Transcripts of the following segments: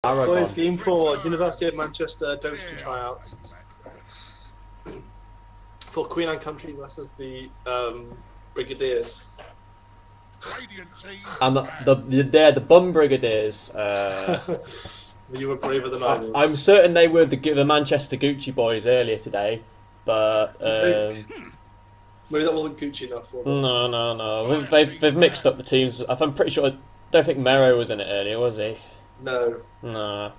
Boys, Aragon. game 4, University of Manchester Dota Tryouts for Queen and Country versus the Brigadiers. And the Bum Brigadiers. You were braver than I was. I'm certain they were the Manchester Gucci boys earlier today, but maybe that wasn't Gucci enough for them. No. They've mixed up the teams. I'm pretty sure. I don't think Mero was in it earlier, was he? No. No.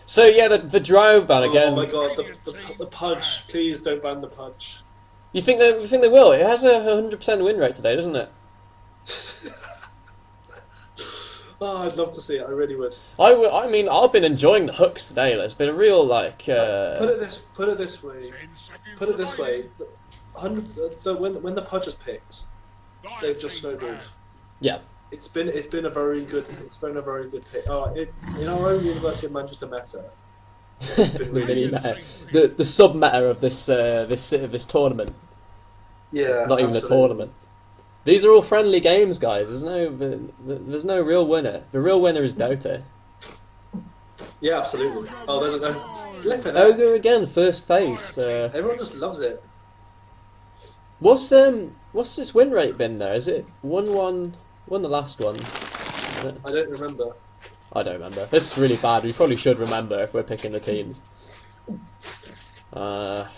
So yeah, the drive ban again. Oh my god, the Pudge! Please don't ban the Pudge. You think they will? It has a 100% win rate today, doesn't it? Oh, I'd love to see it. I really would. I mean, I've been enjoying the hooks today. It's been a real like. Put it this way. When the Pudge is picked, they've just snowballed. Yeah. It's been a very good pick. In our own University of Manchester meta, it's been really good. The sub meta of this tournament. Yeah, not even a tournament. These are all friendly games, guys. There's no real winner. The real winner is Dota. Yeah, absolutely. Oh, there's Ogre again, first phase. Everyone just loves it. What's this win rate been there? Is it 1-1? Won the last one. I don't remember. I don't remember. This is really bad. We probably should remember if we're picking the teams. Are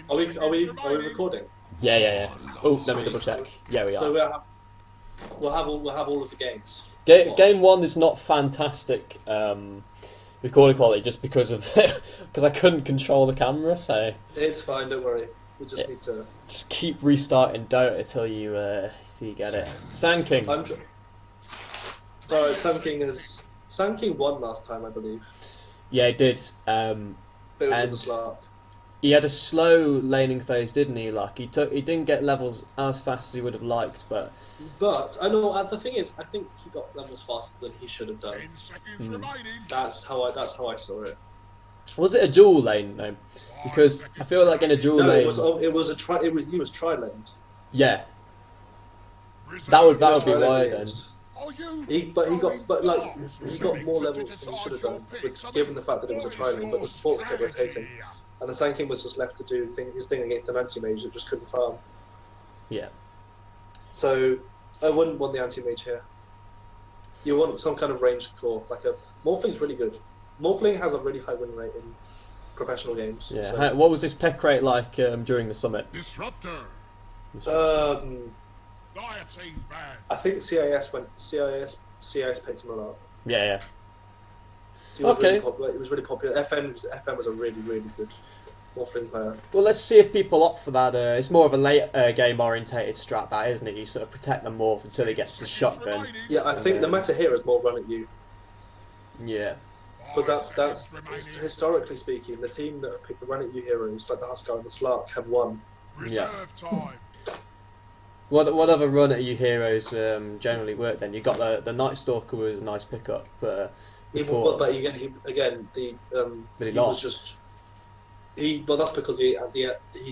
we recording? Yeah. Oh, let me double check. Yeah, we are. So we'll have all of the games. Game 1 is not fantastic recording quality just because I couldn't control the camera. So it's fine. Don't worry. We just need to keep restarting Dota till you get it. Sand King. Sorry, Sand King won last time, I believe. Yeah, he did. But it was with the Slark. He had a slow laning phase, didn't he? Like he didn't get levels as fast as he would have liked, but I know the thing is, I think he got levels faster than he should have done. That's how I saw it. Was it a dual lane though? Because I feel like in a dual lane, he was tri-laned. Yeah, that would be why then. He got more levels than he should have done, given the fact that it was a tri-lane. But the supports kept rotating, and the Sand King was just left to do his thing against an anti-mage that just couldn't farm. Yeah. So I wouldn't want the anti-mage here. You want some kind of ranged core, Morphling's really good. Morphling has a really high win rate in professional games. Yeah. So. What was his pick rate like during the summit? Disruptor. I think CIS picked him a lot. Yeah. He was really popular. It was really popular. FM was a really good Morphling player. Well, let's see if people opt for that. It's more of a late game orientated strat, that isn't it? You sort of protect them more until he gets the shotgun. Yeah, I think the meta here is more run at you. Yeah. Because that's historically speaking, the team that have picked the run at you heroes, like the Huskar and the Slark, have won. Yeah. What other run at you heroes generally work then? You got the Night Stalker was a nice pickup, but he was just well, that's because he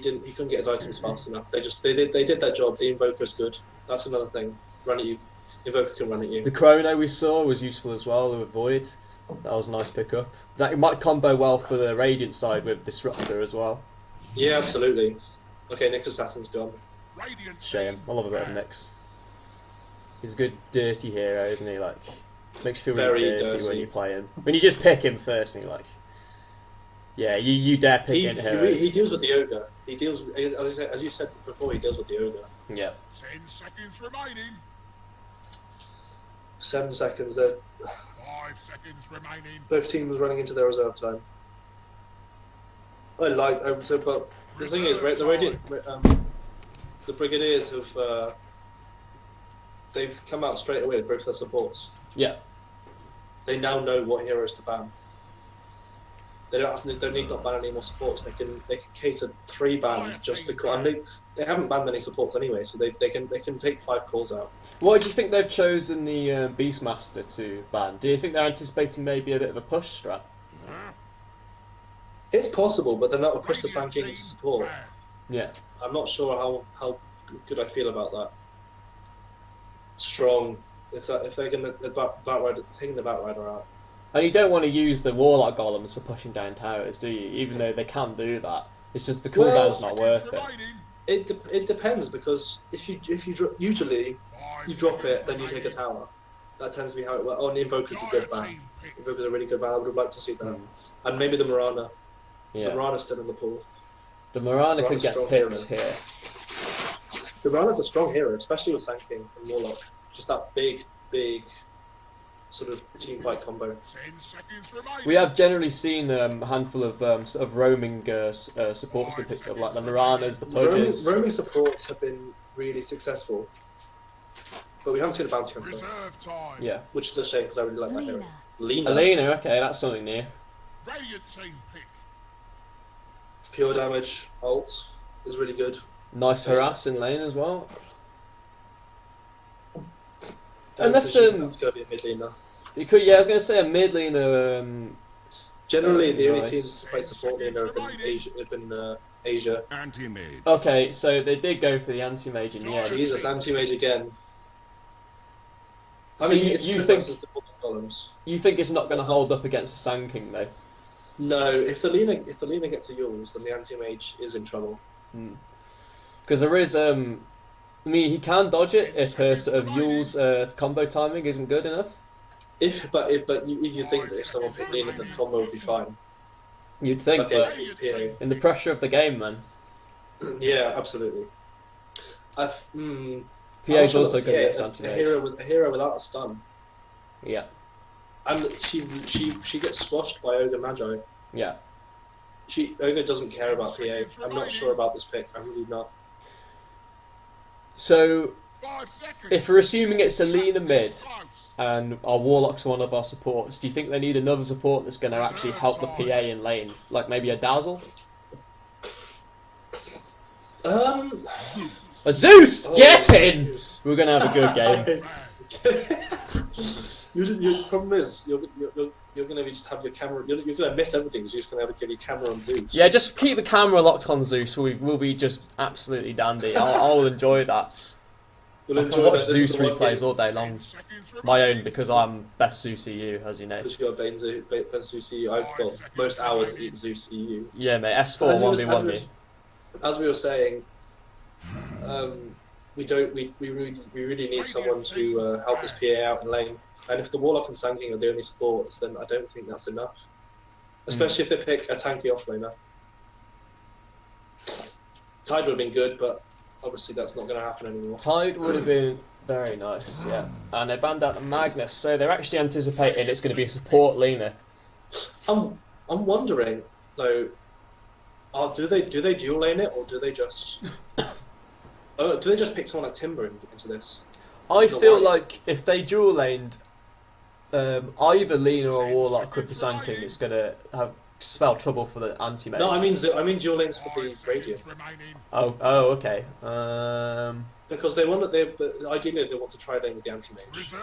couldn't get his items fast enough. They did their job. The Invoker's good. That's another thing. Run at you. Invoker can run at you. The Chrono we saw was useful as well with Void. That was a nice pickup. That might combo well for the Radiant side with Disruptor as well. Yeah, absolutely. Okay, Nick Assassin's gone. Shame. I love a bit of Nyx. He's a good dirty hero, isn't he? Like, makes you feel Very really dirty dirty when you play him. When you just pick him first and you're like, yeah, you dare pick into heroes. He deals with the Ogre. He deals, as you said before, he deals with the Ogre. Yeah. 10 seconds remaining. 7 seconds there. 5 seconds remaining. Both teams running into their reserve time. But the thing is, the Brigadiers have they've come out straight away with both their supports. Yeah. They now know what heroes to ban. They don't need not ban any more supports. They can cater 3 bans just to. And they haven't banned any supports anyway, so they can take 5 calls out. Why do you think they've chosen the Beastmaster to ban? Do you think they're anticipating maybe a bit of a push strat? It's possible, but then that would push the Sand King to support. Yeah. I'm not sure how good I feel about that. Strong. If they're going to taking the Batrider out. And you don't want to use the Warlock Golems for pushing down towers, do you? Even though they can do that. It's just the cooldown's not worth it. It depends, because if you usually you drop it, then you take a tower. That tends to be how it works. Oh, and Invoker's a good ban. Invoker's a really good ban. I would have liked to see that. And maybe the Mirana. Yeah. The Mirana's still in the pool. The Mirana could get picked here. The Mirana's a strong hero, especially with Sand King and Warlock. Just that big sort of team fight combo. We have generally seen a handful of sort of roaming supports been picked up, like the Miranas, the Pudges. Roaming supports have been really successful, but we haven't seen a bounty hunter. Yeah. Which is a shame, because I really like that hero. Lina. Okay, that's something new. Pure damage ult is really good. Nice harass in lane as well. Unless That's going to be a mid laner. Yeah, I was going to say a mid laner. Generally, the only teams to play support laner have been Asia. Anti-mage. Okay, so they did go for the anti-mage in the end. Jesus, anti-mage again. I So mean, it's you good think versus the columns. you think it's not going to hold up against the Sand King though? No, if the Lina gets a Yules, then the anti-mage is in trouble. Because there is I mean, he can dodge it if her sort of Yule's combo timing isn't good enough. If you think that if someone picked Lina, the combo would be fine. You'd think, Okay, but PA. in the pressure of the game, man. Yeah, absolutely. PA's also good against anti-mage. A hero without a stun. Yeah. And she gets squashed by Ogre Magi. Yeah. Ogre doesn't care about PA. I'm not sure about this pick. I'm really not. So, if we're assuming it's a Lina mid, and our Warlock's one of our supports, do you think they need another support that's going to actually help the PA in lane? Like maybe a Dazzle? A Zeus! Get in! Zeus. We're going to have a good game. Your problem is you're gonna just have your camera. You're gonna miss everything. You're just gonna have to get your camera on Zeus. Yeah, just keep the camera locked on Zeus. We'll be just absolutely dandy. I'll enjoy that. You'll I can enjoy watch that. This is Zeus the one replays game. all day long. My own, because I'm best Zeus EU, as you know. Because you got Ben Zeus EU. I've got most hours eat Zeus EU. Yeah, mate. S4 1v1 me. As we were saying, we really need someone to help this PA out in lane. And if the Warlock and Sand King are the only supports, then I don't think that's enough. Especially if they pick a tanky offlaner. Tide would have been good, but obviously that's not going to happen anymore. Tide would have been very nice, yeah. And they banned out the Magnus, so they're actually anticipating it's going to be a support Lina. I'm wondering though. Do they dual lane it, or do they just pick someone like Timber into this? I feel like if they dual laned either Lina or Warlock with the Sand King, it's going to spell trouble for the anti-mage. No, I mean dual lanes for the Radiant. Oh, okay. Because ideally they want to try lane with the anti-mage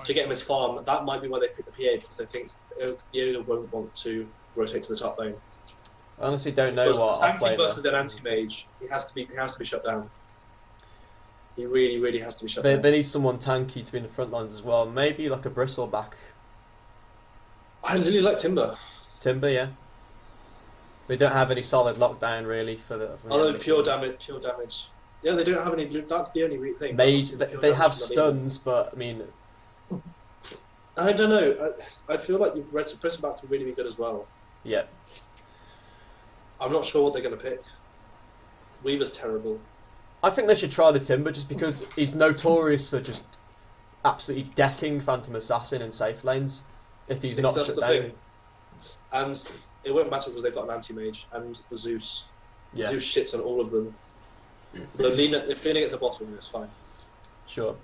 to get him his farm. That might be why they pick the PA, because they think the Ogre won't want to rotate to the top lane. I honestly don't know Because what Sand King offlaner. versus an anti-mage, he has to be shut down. He really has to be shut down. They need someone tanky to be in the front lines as well. Maybe like a Bristleback. I really like Timber. Timber, yeah. We don't have any solid lockdown really for the. Although pure damage. Yeah, they don't have any. That's the only thing. They have stuns, but I mean. I don't know. I feel like Bristleback would really be good as well. Yeah. I'm not sure what they're going to pick. Weaver's terrible. I think they should try the Timber just because he's notorious for just absolutely decking Phantom Assassin in safe lanes if he's not That's shut the down. thing. And it won't matter because they've got an anti-mage and the Zeus. Yeah. Zeus shits on all of them. If Lina gets a bottom, it's fine. Sure.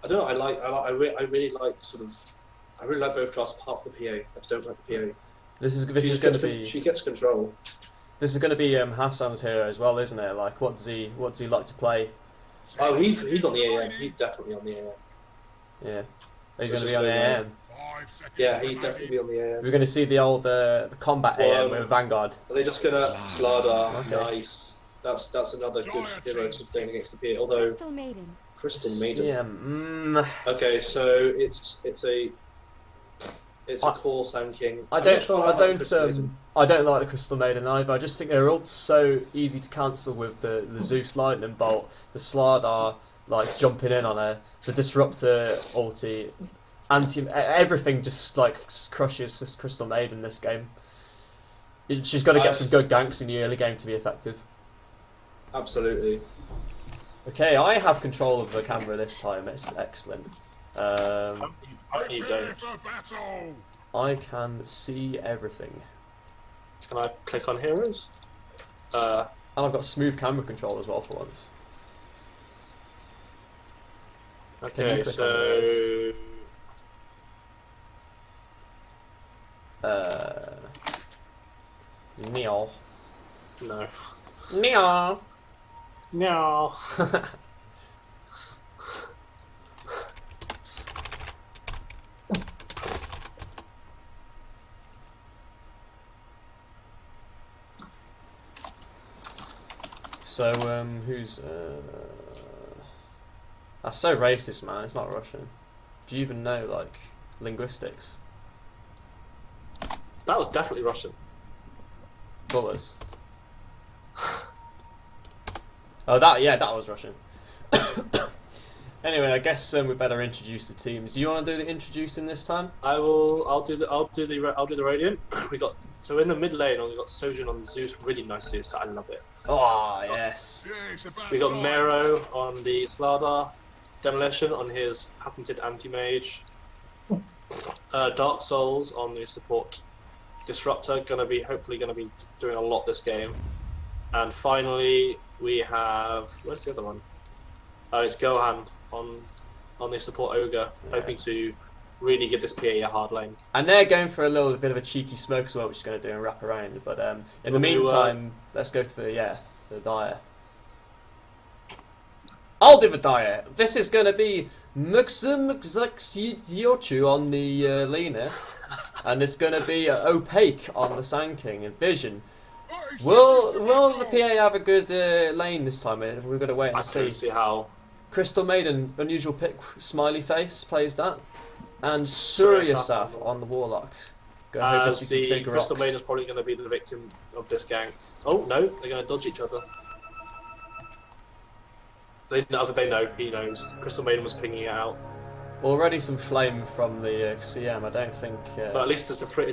I don't know. I really like both class apart from the PA. I just don't like the PA. This is going to be. She gets control. This is going to be Hassan's hero as well, isn't it? Like, what does he like to play? Oh, he's on the AM. He's definitely on the AM. Yeah, he's going to be on the AM. Yeah, he's definitely on the AM. We're going to see the old combat AM with Vanguard. Are they just gonna Slardar? Okay. Nice. That's another good hero to play against the PA. Although Crystal Maiden. Yeah. Okay, so it's a It's a core Sand King. I don't like the Crystal Maiden either. I just think they're all so easy to cancel with the Zeus Lightning Bolt, the Slardar like jumping in on her, the Disruptor ulti, everything just like crushes this Crystal Maiden this game. She's got to get some good ganks in the early game to be effective. Absolutely. Okay, I have control of the camera this time. It's excellent. You don't. I can see everything. Can I click on heroes? And I've got smooth camera control as well for once. Okay, so... Neil. No. Neil. No. So, who's... That's so racist, man. It's not Russian. Do you even know, like, linguistics? That was definitely Russian. Bullets. Oh, that was Russian. Anyway, I guess we better introduce the teams. Do you want to do the introducing this time? I'll do the Radiant. We got in the mid lane. We got Sojin on the Zeus, really nice Zeus. I love it. Oh yes. We got Mero on the Slardar, Demolition on his patented anti-mage, Dark Souls on the support Disruptor, hopefully gonna be doing a lot this game, and finally we have where's the other one? Oh, it's Gohan on the support Ogre, hoping to really give this PA a hard lane. And they're going for a little bit of a cheeky smoke as well, which is going to do a wrap around. But in the meantime, let's go for the Dire. I'll do the Dire. This is going to be Muxumxuxiochu on the Lena, and it's going to be Opaque on the Sand King and Vision. Will the PA have a good lane this time? We're going to wait and see. I don't see how. Crystal Maiden, unusual pick, smiley face, plays that. And Suryasaf on the Warlock. As the Crystal Maiden is probably going to be the victim of this gank. Oh no, they're going to dodge each other. He knows. Crystal Maiden was pinging it out. Already some flame from the CM. I don't think. But at least it's a free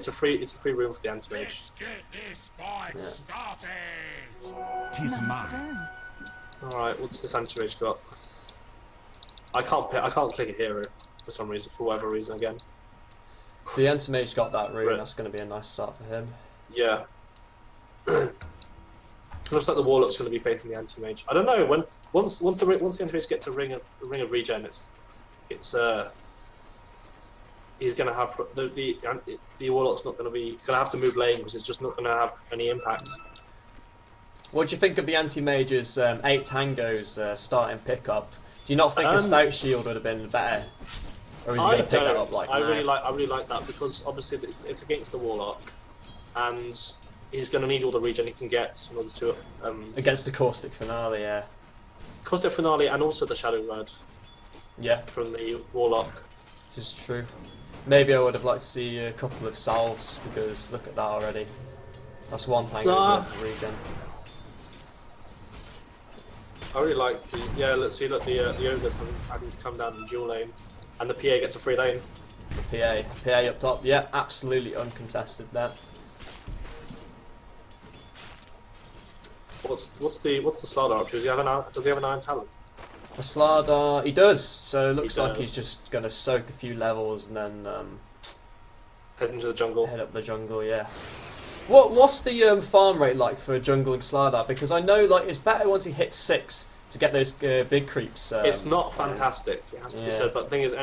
room for the anti-mage. Let's get this fight started. Tis mine. All right, what's this anti-mage got? I can't click a hero for some reason, for whatever reason again. So the anti-mage got that rune. That's going to be a nice start for him. Yeah. Looks like the Warlock's going to be facing the anti-mage. I don't know when once the anti-mage gets a ring of regen, he's going to have the Warlock's not going to have to move lane because it's just not going to have any impact. What do you think of the anti-mage's 8 tangos starting pickup? Do you not think a stout shield would have been better? Or is he going to pick that up like I really like that because obviously it's against the Warlock, and he's going to need all the regen he can get in order to against the Caustic Finale, yeah. Caustic Finale and also the Shadow Word. Yeah. From the Warlock. Which is true. Maybe I would have liked to see a couple of salves just because look at that already. That's one tango's worth of regen. I really like let's see, look, the Ogre's having to come down in dual lane, and the PA gets a free lane. The PA up top, yeah, absolutely uncontested there. What's the Slardar up to? Does he have an Iron Talent? The Slardar, he does. So it looks like he's just gonna soak a few levels and then head into the jungle. Head up the jungle, yeah. What's the farm rate like for a jungling Slardar? Because I know like it's better once he hits 6 to get those big creeps. It's not fantastic, it has to be said. But the thing is,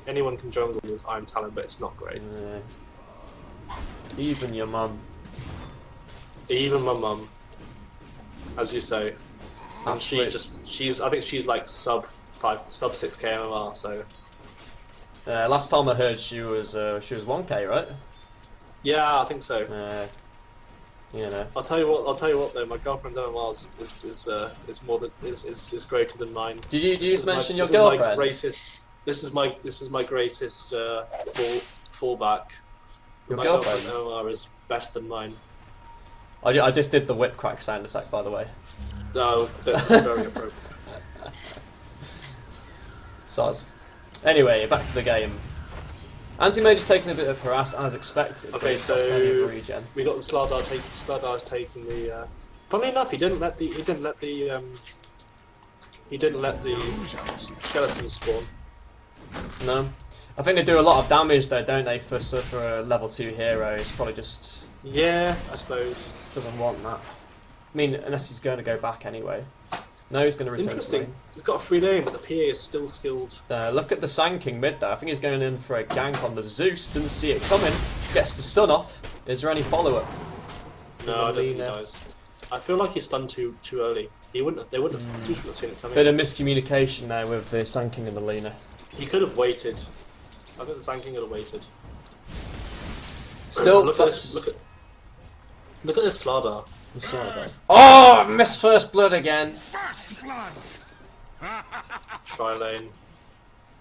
anyone can jungle with Iron Talent, but it's not great. Yeah. Even your mum. Even my mum, as you say. And I think she's like sub 6k MMR. So. Last time I heard she was 1k, right? Yeah, I think so. You know. I'll tell you what though, my girlfriend's MMR is greater than mine. Did you just mention your girlfriend? This is my greatest fallback. Your My girlfriend? OR is better than mine. I just did the whip crack sound effect, by the way. No, that's very appropriate. Soz. Anyway, back to the game. Anti-Mage is taking a bit of harass as expected. Okay, He's got plenty of so regen. we got the Slardar's taking the. Funnily enough, he didn't let the skeletons spawn. No, I think they do a lot of damage though, don't they? For a level 2 hero, it's probably just Yeah, I suppose. doesn't want that. I mean, unless he's going to go back anyway. No, he's going to return. Interesting. He's got a free name, but the PA is still skilled. Look at the Sand King mid there. I think he's going in for a gank on the Zeus. Didn't see it coming. Gets the stun off. Is there any follow-up? No, I don't think he does. I feel like he's stunned too early. He wouldn't have. They wouldn't have. Zeus wouldn't have seen it coming. Bit of miscommunication there with the Sand King and the Lena. He could have waited. I think the Sand King would have waited. Still, look at this. Look at this Slardar. Oh, missed first blood again. First blood. Try lane.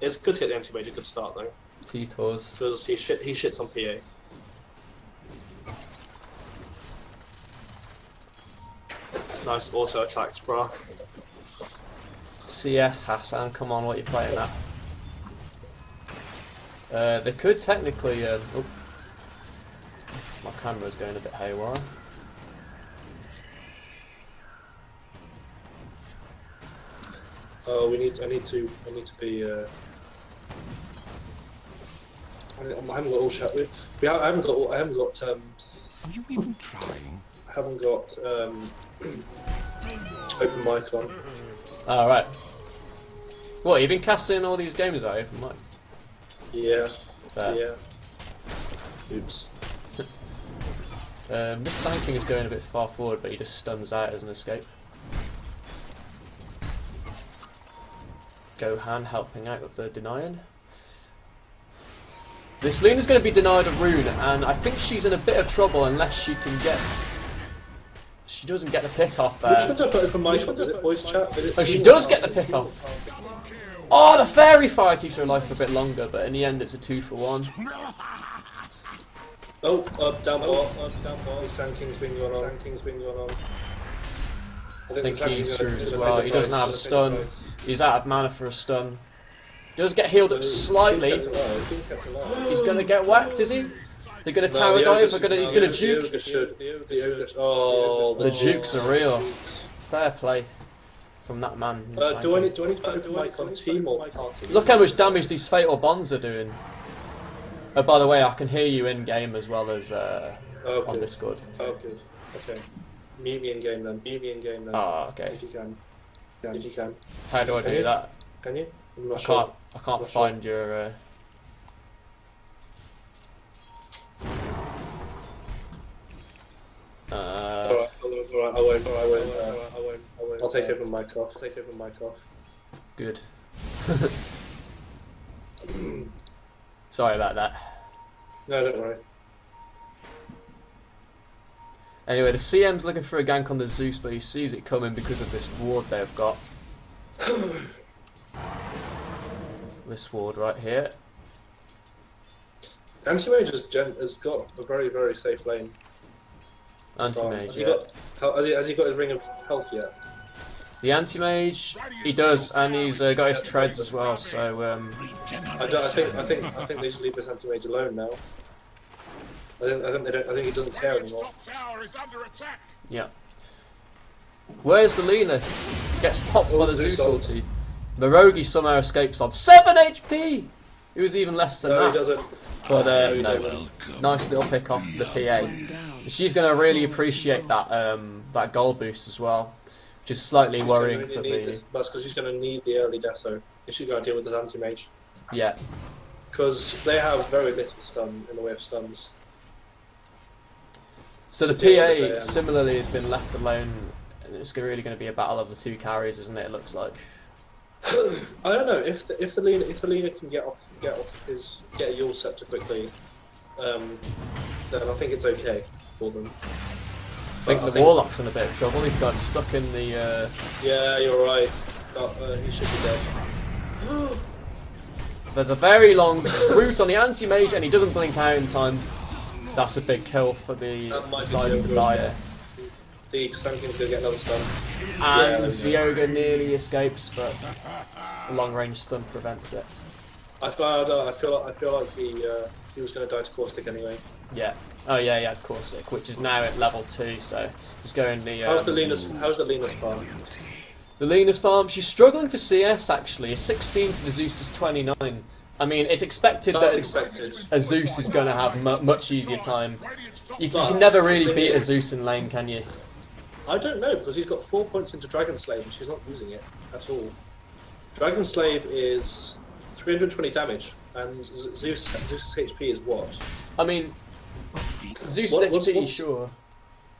It's good to get the anti-mage a good start though, T-Tours. because he shits on PA. Nice auto attacks, brah. CS Hassan, come on, what are you playing at? They could technically. Oh, my camera's going a bit haywire. Oh, I need to be. I haven't got all chat. I haven't got. Are you even trying? I haven't got open mic on. All right. What, you've been casting all these games out open mic? Yeah. Fair. Yeah. Oops. This Sand King is going a bit far forward, but he just stuns out as an escape. Gohan helping out with the denying. This Luna's going to be denied a rune, and I think she's in a bit of trouble unless she can get. She doesn't get the pick off there. Which one do I put open mic on? Is it voice chat? Oh, she does get the pick off. Oh, the fairy fire keeps her alive for a bit longer, but in the end it's a 2-for-1. Oh, down bot. The Sand King's been going on. I think he's screwed as well. He doesn't have a stun. He's out of mana for a stun. Does get healed up slightly. He's going to get whacked, is he? They're going to tower dive. He's going to juke. The jukes are real. Fair play from that man. Do I need to put open mic on team or party? Look how much damage these fatal bonds are doing. Oh, by the way, I can hear you in game as well as on Discord. Oh, good. Okay. Mute me in game then. Ah, okay. If you can. How do I do that? Can you? I'm not I sure. can't find your. Alright, I won't. I'll take open mic off. Good. Sorry about that. No, don't worry. Anyway, the CM's looking for a gank on the Zeus, but he sees it coming because of this ward they've got. This ward right here. Anti-Mage has got a very, very safe lane. Anti-Mage, Has he got his ring of health yet? The Anti-Mage, he does, and he's got his treads as well, so... I think they should leave this Anti-Mage alone now. I think he doesn't care anymore. Top tower is under attack. Yeah. Where's the Lena? Gets popped by the Zeus ulti. Mirogi somehow escapes on 7 HP! It was even less than that. No, he doesn't. But he no, doesn't. nice little pick off the PA. She's going to really appreciate that that gold boost as well, which is slightly worrying for the... That's because she's going to need the early deso if she's going to deal with this anti-mage. Yeah. Because they have very little stun in the way of stuns. So the PA similarly has been left alone, and it's really going to be a battle of the two carries, isn't it? It looks like. I don't know if the Lena can get a Yule scepter quickly, then I think it's okay for them. I think the Warlock's in a bit of trouble. He's got stuck in the. Yeah, you're right. He should be dead. There's a very long route on the anti-mage, and he doesn't blink out in time. That's a big kill for the side of the Dire. The Sun King's going to get another stun. And the Ogre nearly escapes, but a long-range stun prevents it. I feel like he was going to die to Caustic anyway. Yeah. Oh yeah, yeah, Caustic, which is now at level 2, so he's going the... How's the Lena's farm? The Lena's farm, she's struggling for CS actually. A 16 to the Zeus's 29. I mean, it's expected a Zeus is going to have much easier time. You can never really beat a Zeus in lane, can you? I don't know, because he's got 4 points into Dragon Slave and she's not using it at all. Dragon Slave is 320 damage, and Zeus's HP is what? I mean, Zeus's HP, sure.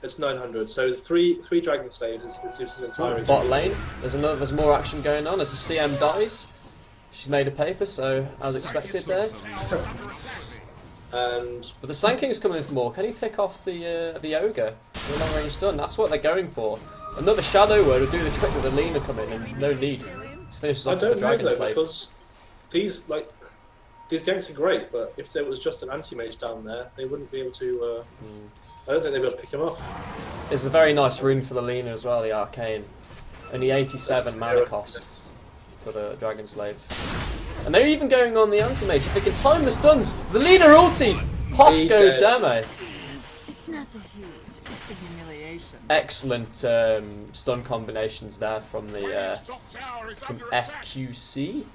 It's 900, so three Dragon Slaves is Zeus's entire HP. Bot lane, there's more action going on as the CM dies. She's made a paper, so as expected there. But the Sand King's coming in for more. Can he pick off the Ogre? The long range stun. That's what they're going for. Another Shadow Word would do the trick with the Lena coming in. No need. Just finishes off with the Dragon Slave. Because these ganks are great, but if there was just an anti-mage down there, they wouldn't be able to. I don't think they'd be able to pick him off. It's a very nice rune for the Lena as well, the Arcane. Only 87 mana cost for the Dragon Slave. And they're even going on the anti-mage. If they can time the stuns, the Lena ulti! Pop goes Dame. Excellent stun combinations there from the from FQC.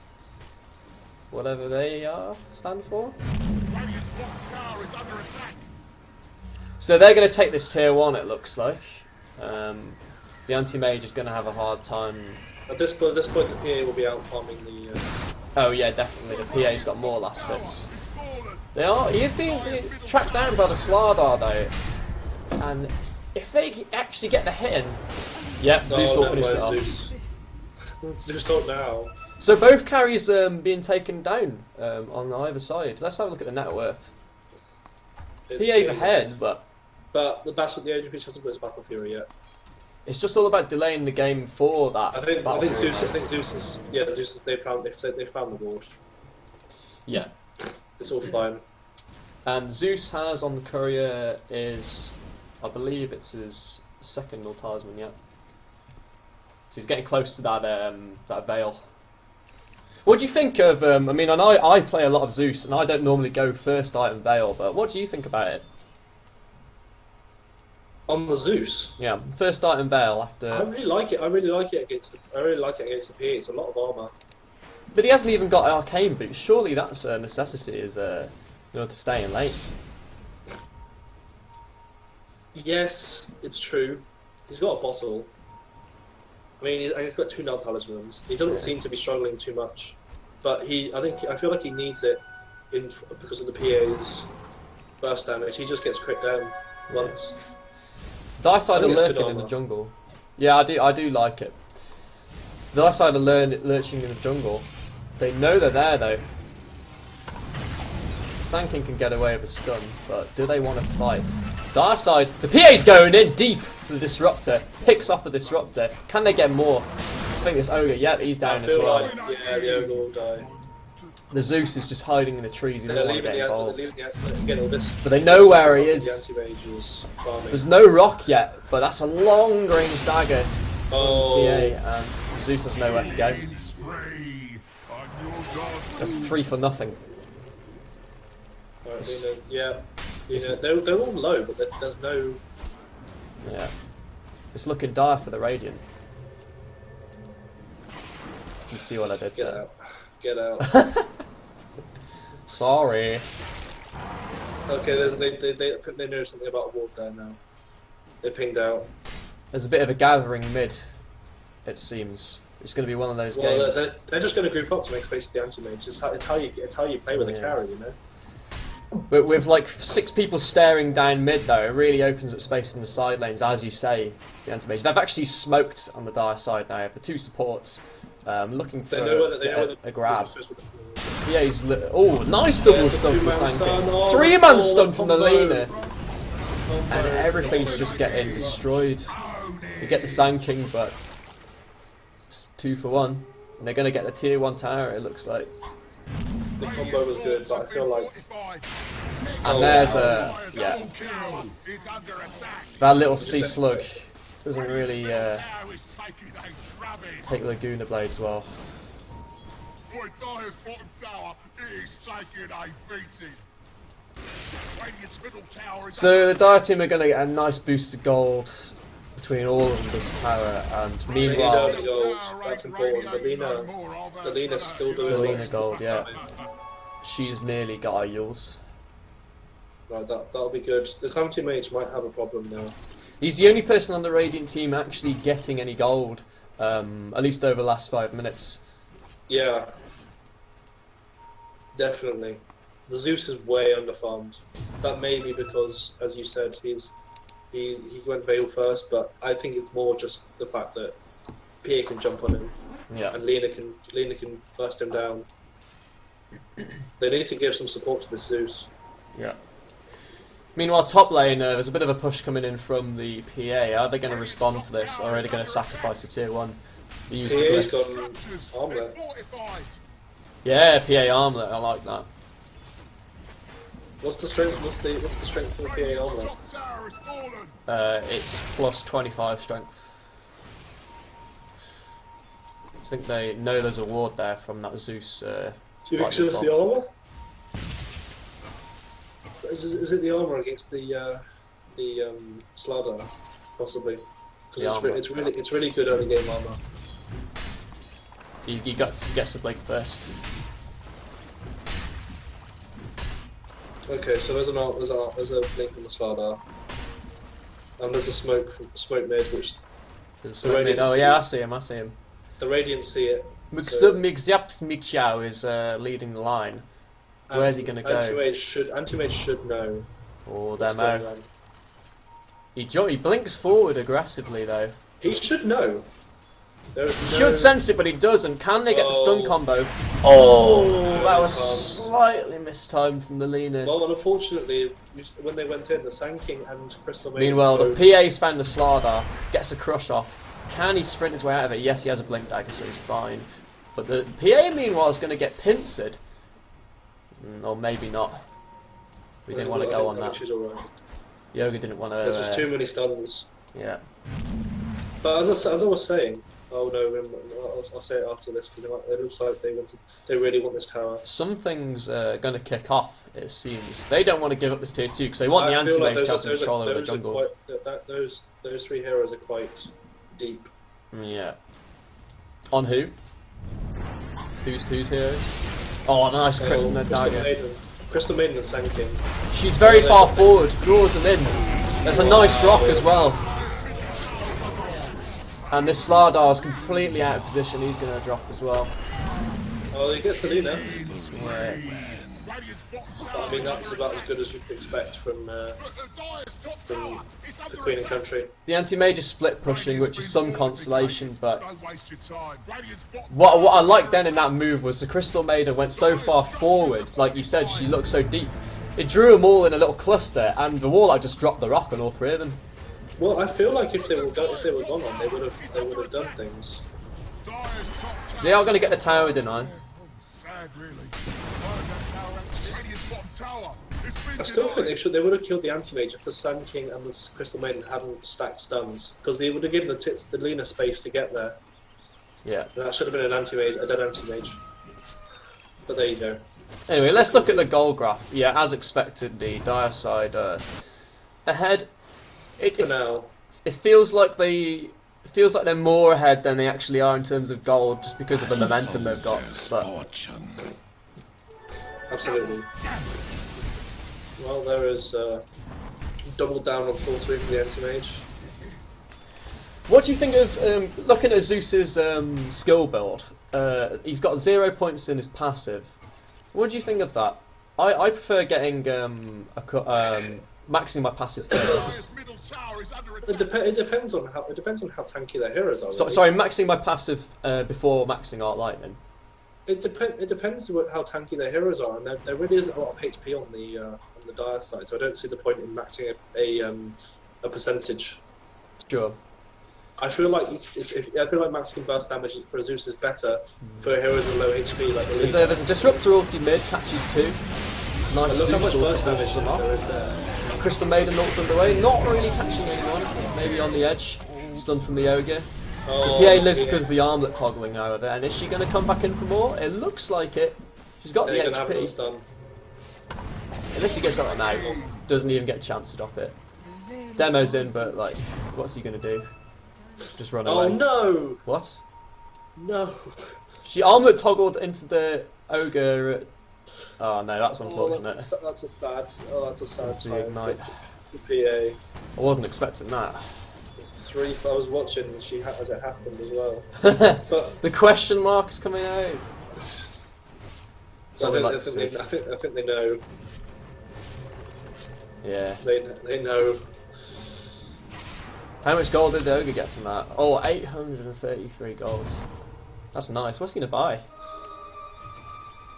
Whatever they stand for. So they're going to take this tier 1, it looks like. The anti-mage is going to have a hard time. At this point, the PA will be out farming the... Oh yeah, definitely. The PA's got more last hits. He is being tracked down by the Slardar though. And if they actually get the hit in... Yep, Zeus will finish it off. Zeus out now. So both carries being taken down on either side. Let's have a look at the net worth. PA's ahead, but the Ogre Beach hasn't put his Battle Fury yet. It's just all about delaying the game for that. I think Zeus is they found the board. Yeah, it's all fine. And Zeus has on the courier is, I believe it's his second talisman yet. So he's getting close to that veil. What do you think of? I mean, I play a lot of Zeus, and I don't normally go first item veil, but what do you think about it? On the Zeus, yeah, first item veil after. I really like it. I really like it against the PA. It's a lot of armor. But he hasn't even got arcane boots. Surely that's a necessity, in order to stay in lane. Yes, it's true. He's got a bottle. I mean, he's got 2 null talismans. He doesn't seem to be struggling too much, but I feel like he needs it because of the PA's burst damage. He just gets crit down once. Dicide are lurking in the jungle. Yeah, I do like it. Dicide are lurching in the jungle. They know they're there though. Sand King can get away with a stun, but do they want to fight? Dicide, the PA's going in deep for the Disruptor. Picks off the Disruptor. Can they get more? I think this Ogre, yeah, he's down as well. Yeah, the Ogre will die. The Zeus is just hiding in the trees. He doesn't want to get involved. But they know where he is. There's no rock yet, but that's a long-range dagger. Oh. PA, and Zeus has nowhere to go. That's 3 for nothing. Yeah, they're all low, but there's no... Yeah. It's looking dire for the Radiant. If you see what I did there. Get out. Sorry. Okay, they know something about a ward there now. They pinged out. There's a bit of a gathering mid, it seems. It's going to be one of those games. They're just going to group up to make space for the anti-mage. It's how you play with a carry, you know? But with like 6 people staring down mid though, it really opens up space in the side lanes, as you say, the anti-mage. They've actually smoked on the Dire side now, the 2 supports. Looking for a grab. Yeah, he's nice double stun from Sand King. 3-man stun from the Lena. And everything's just getting destroyed. You get the Sand King, but it's 2 for 1. And they're going to get the tier 1 tower, it looks like. the combo was good, but I feel like And there's a that little sea slug doesn't really take Laguna Blades well. So the Dire team are going to get a nice boost of gold between all of them this tower, and meanwhile, they need early gold. That's important. The Lena's still doing the a lot Lena of gold, yeah, damage. she's nearly got our Yules. Right, that'll be good. This anti-mage might have a problem now. He's the only person on the Radiant team actually getting any gold, at least over the last 5 minutes. Yeah, definitely. The Zeus is way underfarmed. That may be because, as you said, he went Veil first, but I think it's more just the fact that PA can jump on him, and Lena can burst him down. They need to give some support to the Zeus. Yeah. Meanwhile, top lane, there's a bit of a push coming in from the PA. Are they going to respond to this, or are they going to sacrifice the tier 1? PA's got an armlet. Yeah, PA armlet. I like that. What's the strength? What's the strength of the PA armlet? It's plus 25 strength. I think they know there's a ward there from that Zeus. Do you think it's the armor? Is it the armor against the Slardar, possibly? Because it's really good early game armor. He gets the blink first. Okay, so there's a blink from the Slardar, and there's a smoke mid, which the Radiant. Oh yeah, I see him. The Radiant see it. Mixiao is leading the line. Where's he going to go? Anti-mage should know. Oh, their mouth. He blinks forward aggressively though. He should know. He should sense it, but he doesn't. Can they get the stun combo? Oh, that was slightly mistimed from the Lena. Well, unfortunately, when they went in, the Sand King and Crystal Maiden. Meanwhile, the PA's found the Slardar, gets a crush off. Can he sprint his way out of it? Yes, he has a blink dagger, so he's fine. But the PA, meanwhile, is going to get pincered. Or maybe not. We didn't want to go on that. Right. Yoga didn't want to. There's just too many stuns. Yeah. But as I was saying, oh no, I'll say it after this because it looks like they really want this tower. Something's going to kick off. It seems they don't want to give up this tier 2 because they want the anti-mage to have control over the jungle. Those three heroes are quite deep. Yeah. On who? Who's heroes? Oh, nice crit from the dagger. Crystal Maiden and Sand King. She's very far forward, draws them in. There's a nice rock as well. And this Slardar's completely out of position, he's going to drop as well. Oh, he gets the Lena. Yeah. I mean, that was about as good as you could expect from the Queen and Country. The anti-mage is split pushing, which is some consolation, but what I liked then in that move was the Crystal Maiden went so far forward, like you said, she looked so deep. It drew them all in a little cluster, and the Warlock just dropped the rock on all three of them. Well, I feel like if they were gone on, they would have done things. They are going to get the tower denied. I still think they would have killed the anti-mage if the Sand King and the Crystal Maiden hadn't stacked stuns, because they would have given the Lena space to get there. Yeah. That should have been a dead anti-mage. But there you go. Anyway, let's look at the goal graph. Yeah, as expected, the Dire side ahead. For now. It feels like they're more ahead than they actually are in terms of gold, just because of the momentum they've got. But absolutely. Well, there is double down on sorcery for the anti-mage. What do you think of looking at Zeus's skill build? He's got 0 points in his passive. What do you think of that? I prefer getting maxing my passive first. It depends on how tanky their heroes are. Really. Sorry, maxing my passive before maxing Art Lightning. It depends how tanky their heroes are, and there really isn't a lot of HP on the Dire side, so I don't see the point in maxing a percentage. Sure. I feel like I feel like maximum burst damage for a Zeus is better for heroes with low HP. Like there's a disruptor ulti mid, catches 2. Nice look how much Zeus burst ulti damage them off. there is there. Crystal Maiden ults underway, not really catching anyone. Maybe on the edge. Stun from the ogre. Oh, The PA lives because of the armlet toggling, however. And is she going to come back in for more? It looks like it. She's got They're the gonna have another HP. stun. Unless he gets something now, doesn't even get a chance to drop it. Demo's in, but like, what's he going to do? Just run away. Oh no! What? No. She armlet toggled into the ogre. Oh no, that's Oh, unfortunate. that's a sad. Oh, that's a sad That's the time ignite. for PA. I wasn't expecting that. I was watching as it happened as well. But The question mark is coming out. I think they know. Yeah. They know. How much gold did the ogre get from that? Oh, 833 gold. That's nice. What's he gonna buy?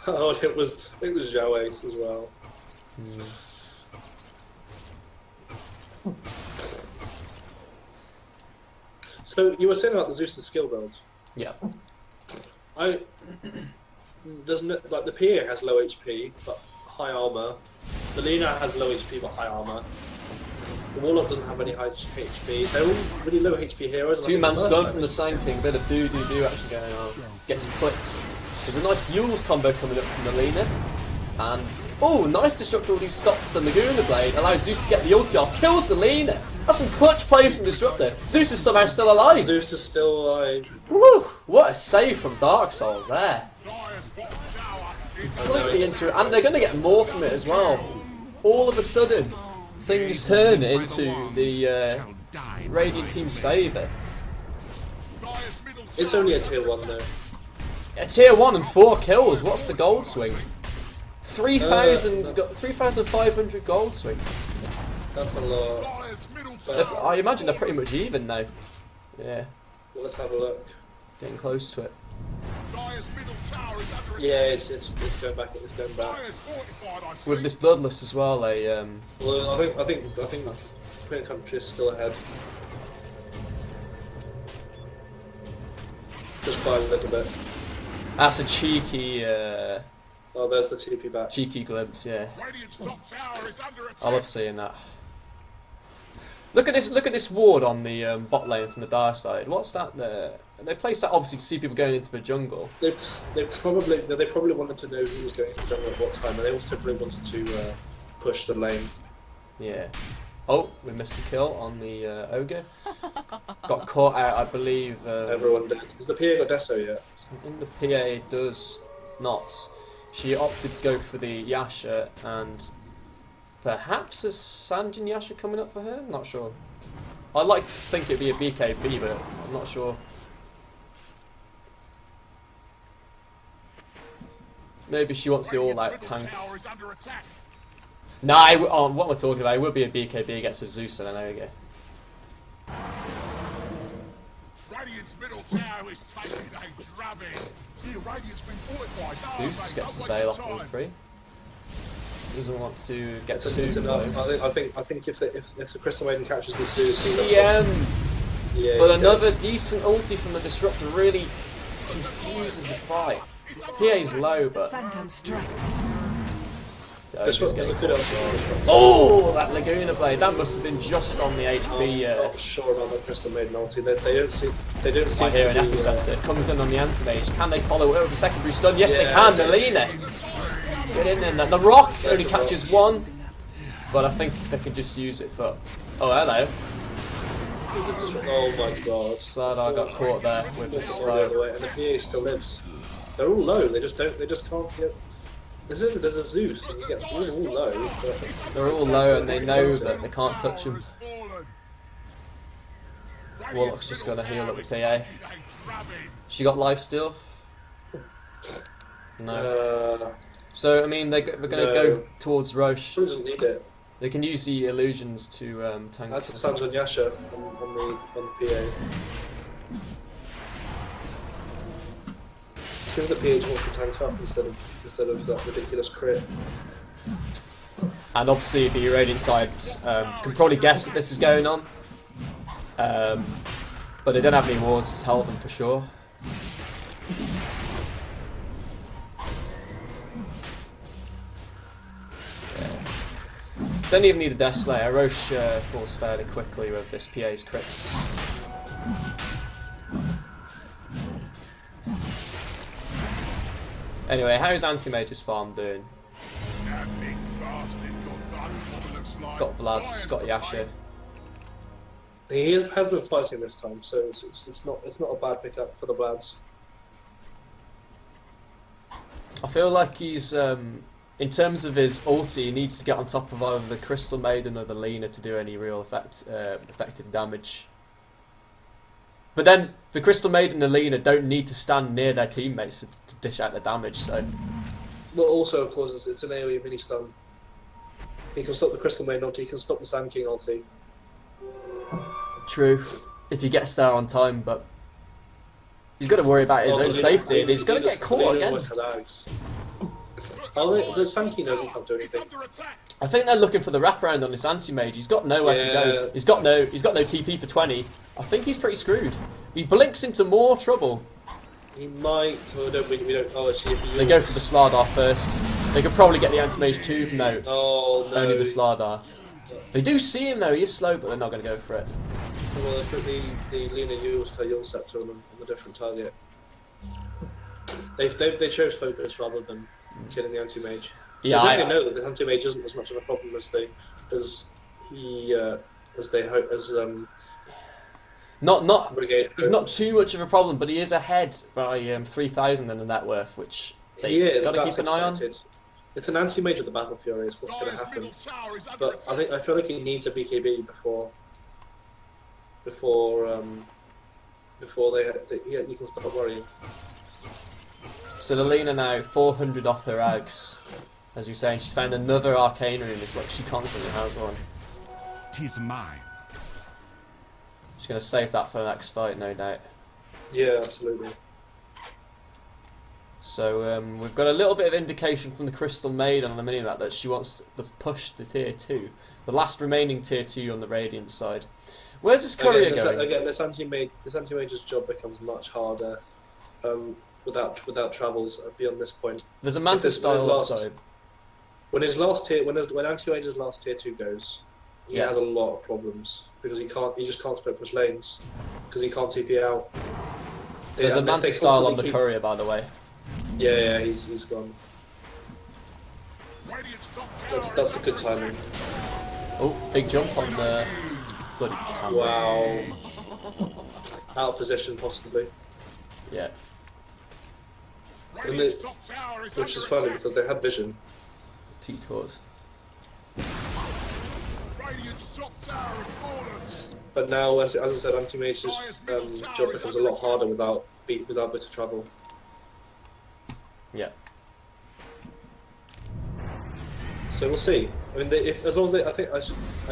Oh, it was Zhao Ace as well. So you were saying about the Zeus' skill build. Yeah. There's no, like the PA has low HP but high armor. The Lina has low HP but high armor. The Warlock doesn't have any high HP. They're all really low HP heroes. and I think 2-man the burst stun from the damage- same thing. Bit of do actually going on. Gets clipped. There's a nice Yules combo coming up from the Lina. And oh, nice disruptor. All these stops the Laguna Blade. Allows Zeus to get the ulti off. Kills the Lina. That's some clutch play from Disruptor. Zeus is somehow still alive. Zeus is still alive. Woo! What a save from Dark Souls there. Dyer's bottom tower is Completely into it, and they're going to get more from it as well. All of a sudden, things turn into the Shall die. Radiant team's favour. Dyer's middle tower. It's only a tier 1 though. A tier 1 and 4 kills. What's the gold swing? 3,500 gold swing. That's a lot. Dyer's middle tower. I imagine they're pretty much even now. Yeah, Well, let's have a look. getting close to it. Dyer's middle tower is under attack. Yeah, it's going back. It's going back. Dyer's fortified, I see. With this bloodless as well, Well, I think Queen Country is still ahead. Just by a little bit. that's a cheeky, Oh, there's the TP back. cheeky glimpse. Yeah, Radiant's top tower is under attack. I love seeing that. Look at this! Look at this ward on the bot lane from the Dire side. What's that there? They placed that obviously to see people going into the jungle. They probably wanted to know who was going to the jungle at what time, and they also probably wanted to push the lane. Yeah. Oh, we missed a kill on the ogre. Got caught out, I believe. Everyone did. Has the PA got Deso yet? In the PA does not. She opted to go for the Yasha, and perhaps a Sanjin Yasha coming up for her? I'm not sure. I'd like to think it'd be a BKB, but I'm not sure. Maybe she wants the all-out tank. Tower is under attack. Nah, what we're talking about, it would be a BKB against a Zeus and an ogre. Radiant's middle tower is taking a drubbing. Here, Radiant's been fortified. No, Zeus mate, gets the don't waste bail your off all time. free. Doesn't want to get too It's enough. close. I think if the Crystal Maiden catches the Zeus, CM, yeah, but he another goes. decent ulti from the Disruptor really confuses the fight. PA's low, but Phantom strikes. the This ogre's was a getting good caught. option. Oh, that Laguna Blade, that must have been just on the HP. I'm not sure about the Crystal Maiden ulti. They don't seem I hear an to be, epicenter. It comes in on the anti-mage. Can they follow it with a secondary stun? Yes, they Yeah, can. they do. Melina. Get in there. The Rock only catches one, but I think they can just use it for. Oh, hello. Oh my god. Slardar got caught there with the This is the other slow. way, and the PA still lives. They're all low. They just can't get. There's a Zeus, and he gets all low. But They're all low and they know that they can't touch him. Warlock's just gonna heal up the TA. She got lifesteal? No. So, I mean, they're going to No. go towards Roche. He doesn't need it. They can use the illusions to tank. That's a Sanzon Yasha on the PA. Seems that PH wants to tank up instead of that ridiculous crit. And obviously the Iranian side can probably guess that this is going on. But they don't have any wards to tell them for sure. Don't even need a Death Slayer. Roche falls fairly quickly with this PA's crits. Anyway, how's Anti-Mage's farm doing? Got Vlad's, got Yasha. He has been fighting this time, so it's not a bad pickup for the Vlads. I feel like he's in terms of his ulti, he needs to get on top of either the Crystal Maiden or the Lina to do any real effective damage. But then the Crystal Maiden and the Lina don't need to stand near their teammates to dish out the damage. So, well, also of course it's an AoE mini stun. He can stop the Crystal Maiden ulti. He can stop the Sand King ulti. True, if he gets there on time, but he's got to worry about his own safety, and he's going to get caught again. The Sand King knows he can't do anything. I think they're looking for the wraparound on this anti-mage. He's got nowhere to go. He's got no TP for 20. I think he's pretty screwed. He blinks into more trouble. He might. We don't. Oh, actually, they go for the Slardar first. They could probably get the anti-mage too. No. Oh no. Only the Slardar. They do see him though. He is slow, but they're not going to go for it. Well, they put the Lina used her Yule Scepter on a different target. They chose focus rather than killing the anti-mage. Yeah, I think they know that the anti-mage isn't as much of a problem as they hope. He's not too much of a problem, but he is ahead by 3,000 in the net worth, which he is. Got to keep an eye on. It's an anti-mage at the Battle Fury. Is what's going to happen. But I feel like he needs a BKB before you can stop worrying. So the Lina now 400 off her ags. As you're saying, she's found another arcane rune. It's like she constantly has one. 'Tis mine. She's going to save that for the next fight, no doubt. Yeah, absolutely. So we've got a little bit of indication from the Crystal Maiden on the minimap that she wants to push the tier 2. The last remaining tier 2 on the Radiant side. Where's this courier going? Again, this anti-mage's job becomes much harder without travels beyond this point. There's a Manta style outside. When anti-mage's last tier 2 goes, he has a lot of problems because he just can't split push lanes because he can't TP out. There's a Manta style on the courier, by the way. Yeah, he's gone. That's the good timing. Oh, big jump on the bloody camera. Wow. Out of position, possibly. Yeah. Which is funny because they had vision. T-Tours. But now, as I said, anti-mage's job becomes a lot harder without bit of travel. Yeah. So we'll see. I mean, as long as I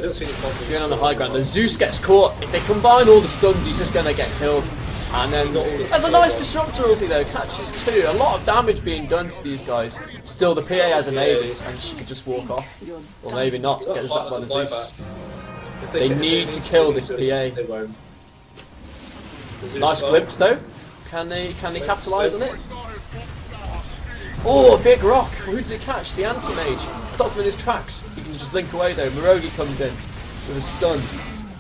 don't see any problems. Going on the high ground, the Zeus gets caught. If they combine all the stuns, he's just going to get killed. And then there's a nice disruptor ulti though, catches 2. A lot of damage being done to these guys. Still, the PA has an Aegis, and she could just walk off. Or maybe not, get zapped by the Zeus. They need to kill this PA. They won't. Nice glimpse though. Can they capitalise on it? Oh, a big rock! Who does it catch? The anti-mage. Stops him in his tracks. He can just blink away though. Mirogi comes in with a stun.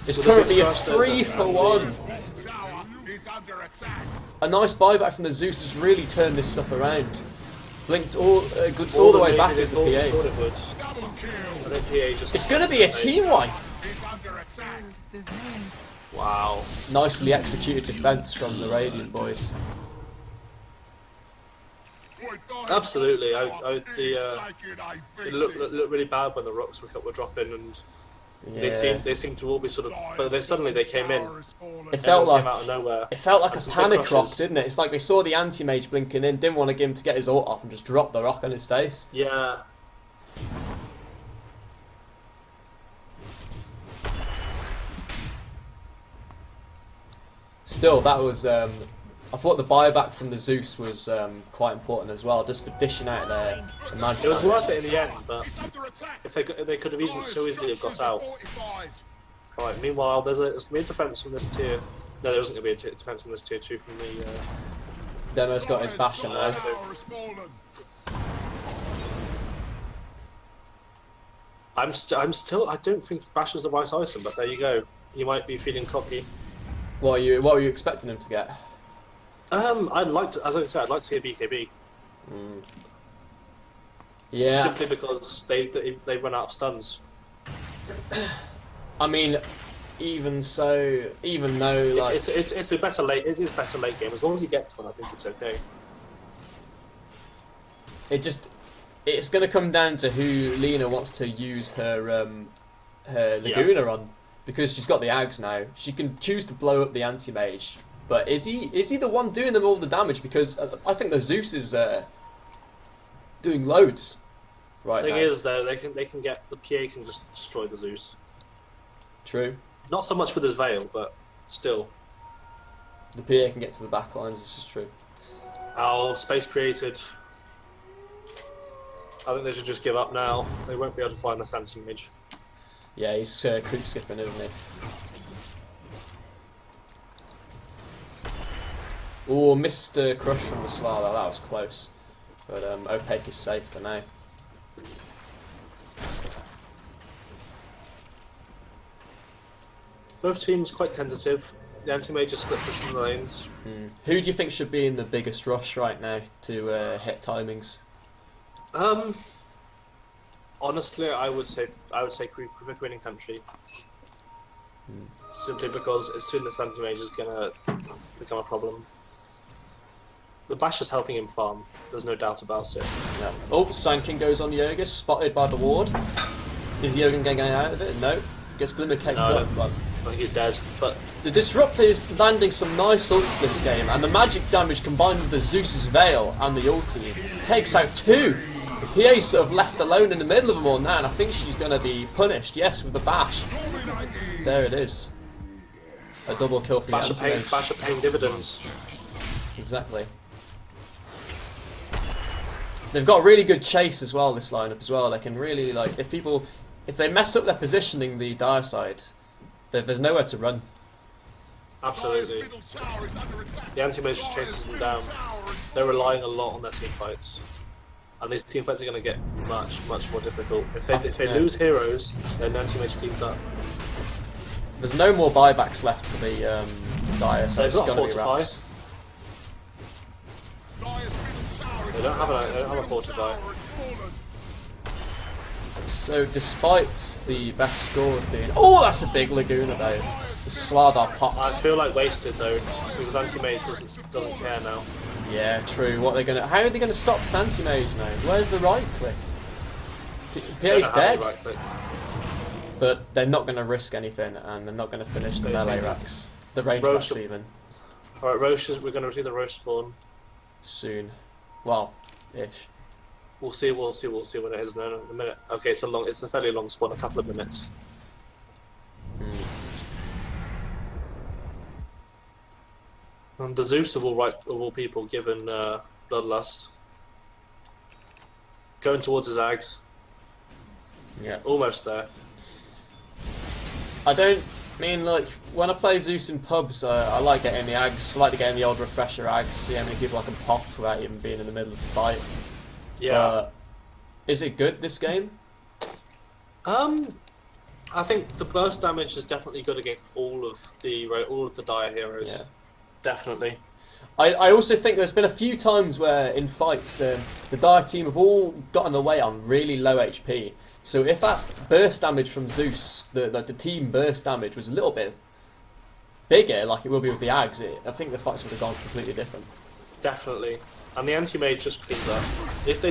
It's currently a 3-for-1. A nice buyback from the Zeus has really turned this stuff around. Blinked all the way back into the PA. It's going to be a team wipe. Wow. Nicely executed defense from the Radiant boys. Absolutely. It looked really bad when the rocks were dropping, and they seemed to all be sort of. But they came in. It felt like out of nowhere. It felt like a panic rock, didn't it? It's like they saw the anti-mage blinking in, didn't want to get him to get his ult off, and just dropped the rock on his face. Yeah. Still, that was. I thought the buyback from the Zeus was quite important as well, just for dishing out their magic. It was worth it in the end, but if they could have so easily got out. Right. Meanwhile, there's an interference from this tier No, there isn't going to be a defense from this tier 2 from the. Demo's got his bash in there. I don't think Bash is the right item, but there you go. You might be feeling cocky. What were you expecting him to get? I'd like to, as I said, I'd like to see a BKB. Yeah. Simply because they run out of stuns. I mean, even though like it's a better late. It is better late game. As long as he gets one, I think it's okay. It's going to come down to who Lena wants to use her Laguna on, because she's got the Ags now. She can choose to blow up the anti-mage, but is he the one doing them all the damage? Because I think the Zeus is doing loads right now. Thing is, though, they can get the PA can just destroy the Zeus. True. Not so much with his Veil, but still. The PA can get to the back lines. This is true. Oh, space created. I think they should just give up now. They won't be able to find the Samson Mage. Yeah, he's creep skipping, isn't he? Oh, missed crush from the Slar. That was close. But Opaque is safe for now. Both teams quite tentative. The anti-mage is split pushing the lanes. Who do you think should be in the biggest rush right now to hit timings? Honestly, I would say quick winning country. Simply because as soon as anti-mage is gonna become a problem. The Bash is helping him farm. There's no doubt about it. Yeah. Oh, Sankin goes on Yoga, spotted by the ward. Is Yoga going out of it? No. Gets Glimmer caked up. I think he's dead. But the Disruptor is landing some nice ults this game, and the magic damage combined with the Zeus's Veil and the ulti takes out two. The PA's sort of left alone in the middle of them all now, and I think she's going to be punished, yes, with the Bash. There it is. A double kill for Bash are paying dividends. Exactly. They've got really good chase as well, this lineup as well. They can really, like, if they mess up their positioning, the Dire side, there's nowhere to run. Absolutely. The anti-mage just chases them down. They're relying a lot on their team fights. And these team fights are going to get much more difficult. If they lose heroes, then anti-mage cleans up. There's no more buybacks left for the Dire, so it's got going to be Fortify. wraps. They don't have a Fortify. So despite the best scores being... Oh, that's a big Laguna though. The Slardar pops. I feel like wasted though, because anti-mage doesn't care now. Yeah, true. How are they gonna stop this anti-mage now? Where's the right click? PA's dead. Right click. But they're not gonna risk anything, and they're not gonna finish the melee racks. The range racks even. Alright, we're gonna receive the Roche spawn. Soon. Well, ish. We'll see when it is in a minute. Okay, it's a fairly long spawn, a couple of minutes. And the Zeus of all people, given Bloodlust, going towards his Ags. Yeah. Almost there. I don't mean, like, when I play Zeus in pubs, I like getting the Ags. I like to get in the old refresher Ags, see how many people I can pop without even being in the middle of the fight. Yeah. Is it good this game? I think the burst damage is definitely good against all of the Dire heroes. Yeah. Definitely. I also think there's been a few times where in fights the Dire team have all gotten away on really low HP. So if that burst damage from Zeus, the team burst damage was a little bit bigger, like it will be with the Ags, I think the fights would have gone completely different. Definitely. And the anti-mage just cleans up. If the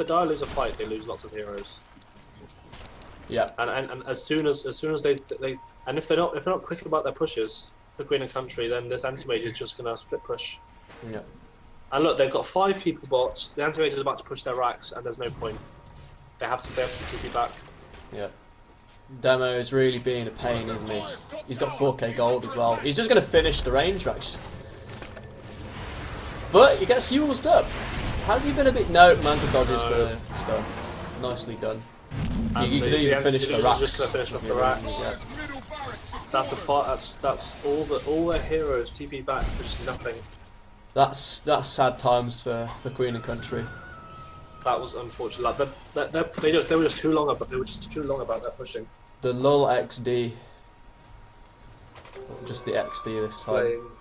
Dire lose a fight, they lose lots of heroes. Yeah. And as soon as they and if they're not quick about their pushes for Queen and Country, then this anti-mage is just gonna split push. Yeah. And look, they've got 5 people bots. The anti-mage is about to push their racks, and there's no point. They have to TP back. Yeah. Demo is really being a pain, isn't he? He's got 4k gold as well. He's just going to finish the range rush. But he gets used up. Has he been a bit... No, Manta dodges the stuff. Nicely done. You can even finish the racks. Just going to finish off the racks. Yeah. That's a fight. That's all their heroes TP back for just nothing. That's sad times for Queen and Country. That was unfortunate. Like, they were just too long about. They were just too long about that pushing. The lull XD. Just the XD this time. Flame.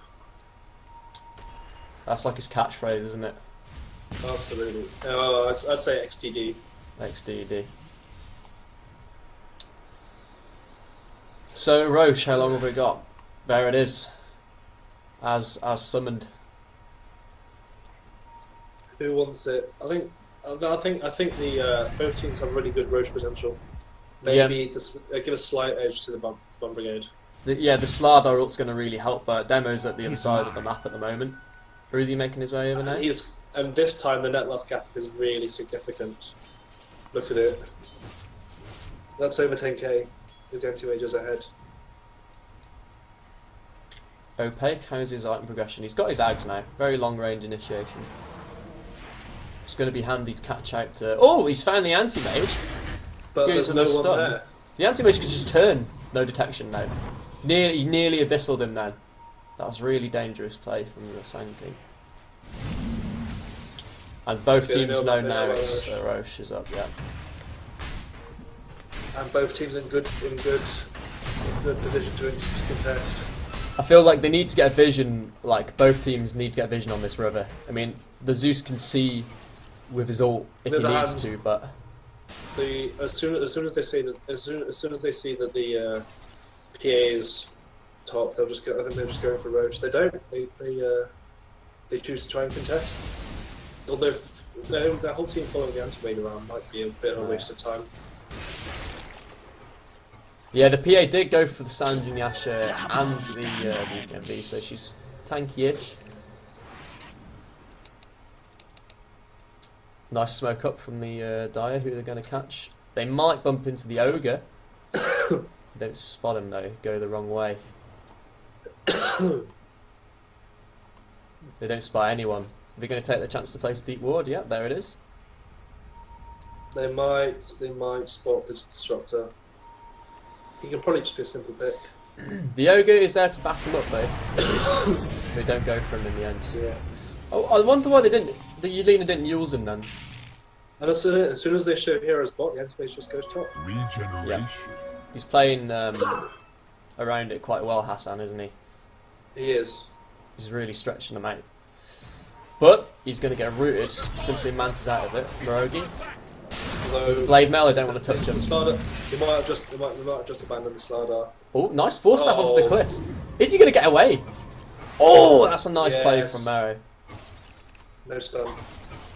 That's like his catchphrase, isn't it? Absolutely. I'd say XTD. XDD. So Roche, how long have we got? There it is. As summoned. Who wants it? I think the both teams have really good Roche potential. Maybe give a slight edge to the Bomb Brigade. The Slardar ult's going to really help, but Demo's at the other side of the map at the moment. Or is he making his way over now? And this time the net worth gap is really significant. Look at it. That's over 10k. He's going 2 ages ahead. Opaque, how's his item progression? He's got his Ags now. Very long range initiation. It's going to be handy to catch out to... Oh, he's found the anti-mage. But there's no one there. The anti-mage could just turn. No detection now. He nearly abyssaled him now. That was really dangerous play from the Sand King. And both teams know now Roche is up, yeah. And both teams in good position to contest. I feel like they need to get a vision, like both teams need to get a vision on this river. I mean, the Zeus can see with his ult if he needs to, but as soon as they see that the PA is top, they'll just go. I think they're just going for Roche. They don't. They choose to try and contest. Although their whole team following the anti-maid around might be a bit of a waste of time. Yeah, the PA did go for the Sanjin Yasha and the MV, so she's tanky-ish. Nice smoke up from the Dire, who they're going to catch. They might bump into the Ogre. Don't spot him though, go the wrong way. They don't spot anyone. They're going to take the chance to place a deep ward. Yep, there it is. They might spot the Disruptor. He can probably just be a simple pick. The Ogre is there to back him up though. They don't go for him in the end. Yeah. Oh, I wonder why the Yelena didn't use him then. And as soon as they show Hero's bot, the anti-mage just goes top. Regeneration. Yep. He's playing around it quite well, Hassan, isn't he? He is. He's really stretching them out. But he's going to get rooted. Simply Manta's out of it. Morogi. Although Blade Mail, I don't want to touch him. They might have just abandoned the Slardar. Oh, nice force staff onto the cliffs. Is he going to get away? Oh, that's a nice play from Maro. No stun.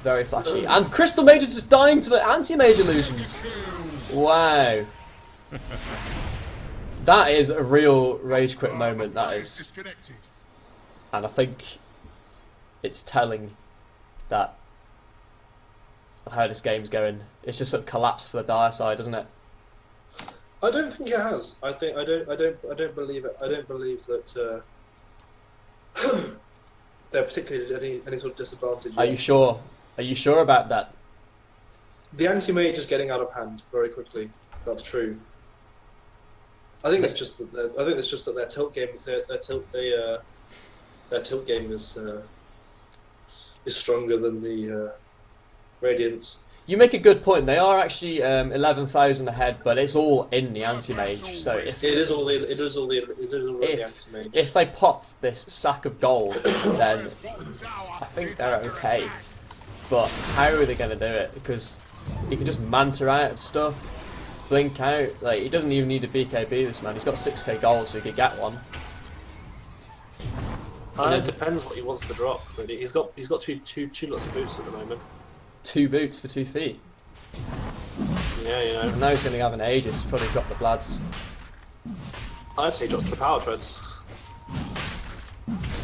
Very flashy. And Crystal Mage's just dying to the anti-mage illusions. Wow. That is a real rage quit moment, that is. And I think it's telling that of how this game's going. It's just sort of collapsed for the Dire side, doesn't it? I don't think it has. I don't believe it. I don't believe that they're particularly at any sort of disadvantage. Are you sure? Are you sure about that? The anti-mage is getting out of hand very quickly. That's true. I think it's just that their tilt game, their tilt game is stronger than the Radiant's. You make a good point. They are actually 11,000 ahead, but it's all in the anti-mage. So if, it is all the anti-mage. If they pop this sack of gold, then I think they're okay. But how are they going to do it? Because he can just manta out of stuff, blink out. Like, he doesn't even need a BKB. This man, he's got 6k gold, so he could get one. It depends what he wants to drop. Really, he's got two lots of boots at the moment. 2 boots for 2 feet. Yeah, you know. And now he's going to have an Aegis, probably drop the Blads. I'd say he drops the power treads.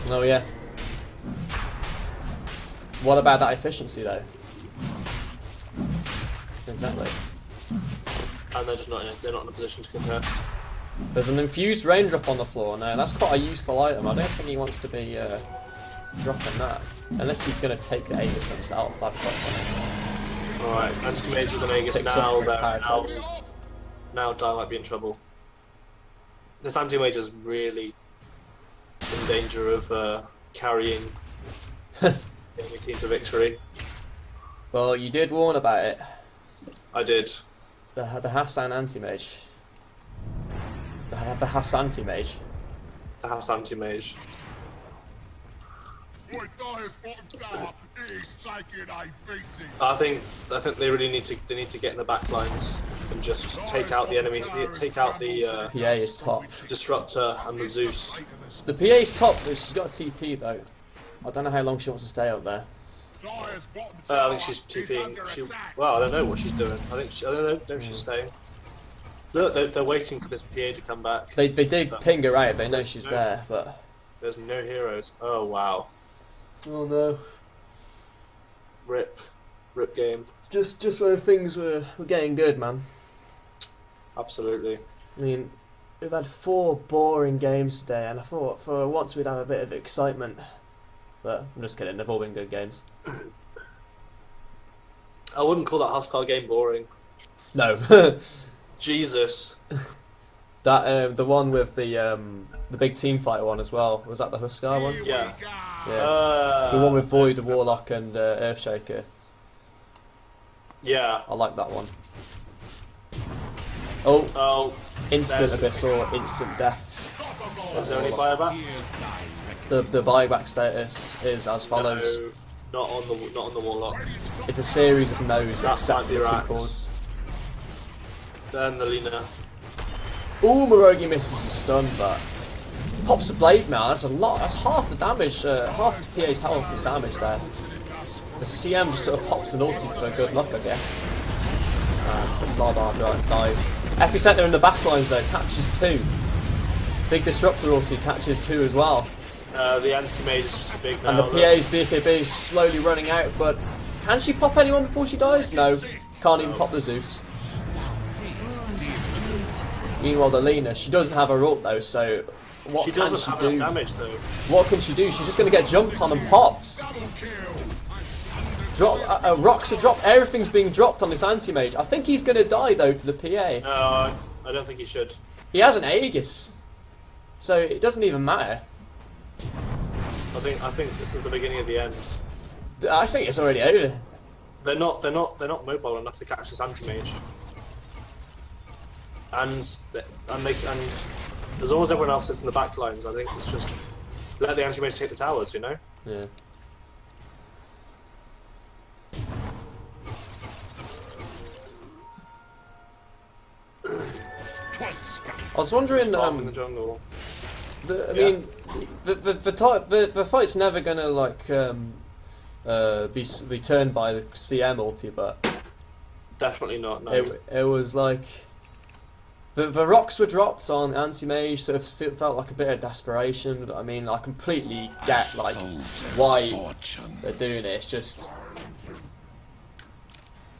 Oh yeah. What about that efficiency though? Exactly. And they're just not in a position to contest. There's an infused raindrop on the floor now. That's quite a useful item. I don't think he wants to be dropping that. Unless he's going to take the Aegis for himself. I've got one. Alright, anti-mage with an Aegis now. Now Dai might be in trouble. This anti-mage is really in danger of carrying your team to victory. Well, you did warn about it. I did. The Hassan anti-mage. The Hassan anti-mage. The Hass anti-mage. Boy, Dyer's bottom tower is taking a beating. I think they really need to get in the back lines and just take out the enemy. Take out the PA is top. disruptor and the Zeus. The PA is top, but she's got a TP though. I don't know how long she wants to stay up there. Dyer's bottom I tower think she's is TPing. under attack. Well, I don't know what she's doing. I don't know if she's staying. Look, they're waiting for this PA to come back. They did ping her out. They know she's there, but There's no heroes. Oh wow. oh no. Rip game. Just when things were getting good, man. Absolutely. I mean, we've had 4 boring games today, and I thought for once we'd have a bit of excitement. But I'm just kidding. They've all been good games. I wouldn't call that hostile game boring. No. Jesus. That the one with the big team fight one as well. Was that the Huskar one? Yeah. Yeah. The one with Void, Warlock, and Earthshaker. Yeah. I like that one. Oh, Oh. instant there's- Abyssal, instant death. Is there any buyback? The buyback status is as follows. No, not on the Warlock. It's a series of no's That except might for be the 2 rats. cores. Then the Lina. Ooh, Morogi misses a stun, but pops a blade now. That's a lot. That's half the damage. Half the PA's health is damage there. The CM just sort of pops an ulti for good luck, I guess. The Slardar dies. Epicenter in the backlines though catches 2. Big disruptor ulti catches 2 as well. The anti-mage is just a big now. And the PA's BKB is slowly running out, but can she pop anyone before she dies? No. Can't even pop the Zeus. Meanwhile, the Lina, she doesn't have her ult though, so what She can doesn't she have do? enough damage though. What can she do? She's just going to get jumped on and popped. Rocks are dropped. Everything's being dropped on this anti-mage. I think he's going to die though to the PA. No, I don't think he should. He has an Aegis, so it doesn't even matter. I think this is the beginning of the end. I think it's already over. They're not mobile enough to catch this anti-mage. And as long as everyone else sits in the back lines, I think it's just let the anti-mage take the towers, you know? Yeah. I was wondering. In the jungle. I mean, the fight's never gonna like be turned by the CM ulti, but Definitely not. No. it was like the rocks were dropped on anti-mage, so it felt like a bit of desperation. But I mean, I completely get like why they're doing it. It's just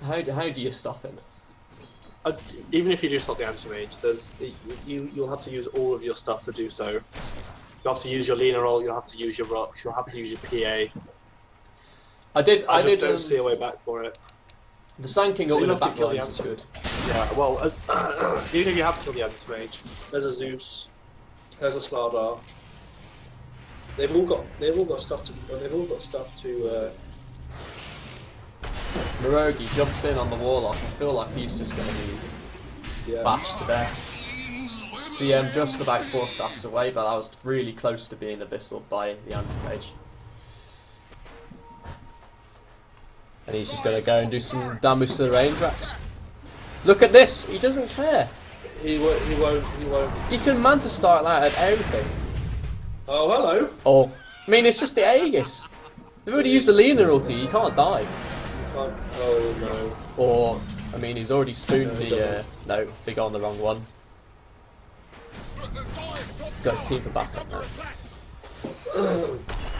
how do you stop it? Even if you do stop the anti-mage, you'll have to use all of your stuff to do so. You'll have to use your Lina roll. You'll have to use your rocks. You'll have to use your PA. I just don't see a way back for it. The Sand King ult in the You'll have back to kill the lines was good. Yeah, well, even if you have to kill the anti-mage, there's a Zeus, there's a Slardar. They've all got stuff to. Morogi jumps in on the Warlock. I feel like he's just going to be bashed to death. CM just about 4 staffs away, but that was really close to being abyssal by the anti-mage. And he's just going to go and do some damage to the range racks. Look at this! He doesn't care. He won't. He can Manta start out at everything. Oh, hello. Or, I mean, it's just the Aegis. They've already used the Lina ulti, you can't die. You can't. Oh no. Or, I mean, he's already spooned No, he the. doesn't. No, big on the wrong one. He's got his team for backup now.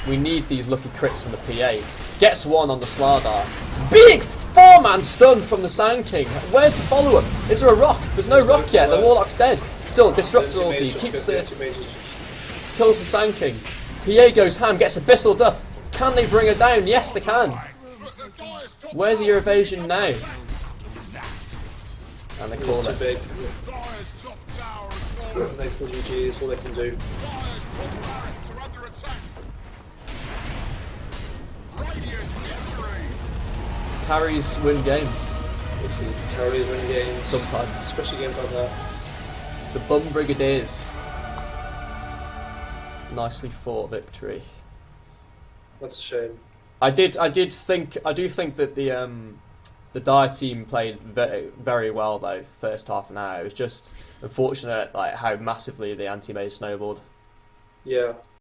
We need these lucky crits from the PA. Gets one on the Slardar. Big 4-man stun from the Sand King. Where's the follow-up? Is there a rock? There's no rock yet. The Warlock's dead. Still, Disruptor ulti. Kills the Sand King. PA goes ham, gets Abyssal Duff. Can they bring her down? Yes, they can. Where's your evasion now? And they call Too it. big. And they call GG, that's all they can do. Fire's top barracks are under attack. Radiant victory. Carries win games. You see, Terrorities win games, Sometimes. especially games like that. The Bum Brigadiers. Nicely fought victory. That's a shame. I do think that the Dire team played very, very well though. First half an hour. It was just unfortunate like how massively the anti-mage snowballed. Yeah.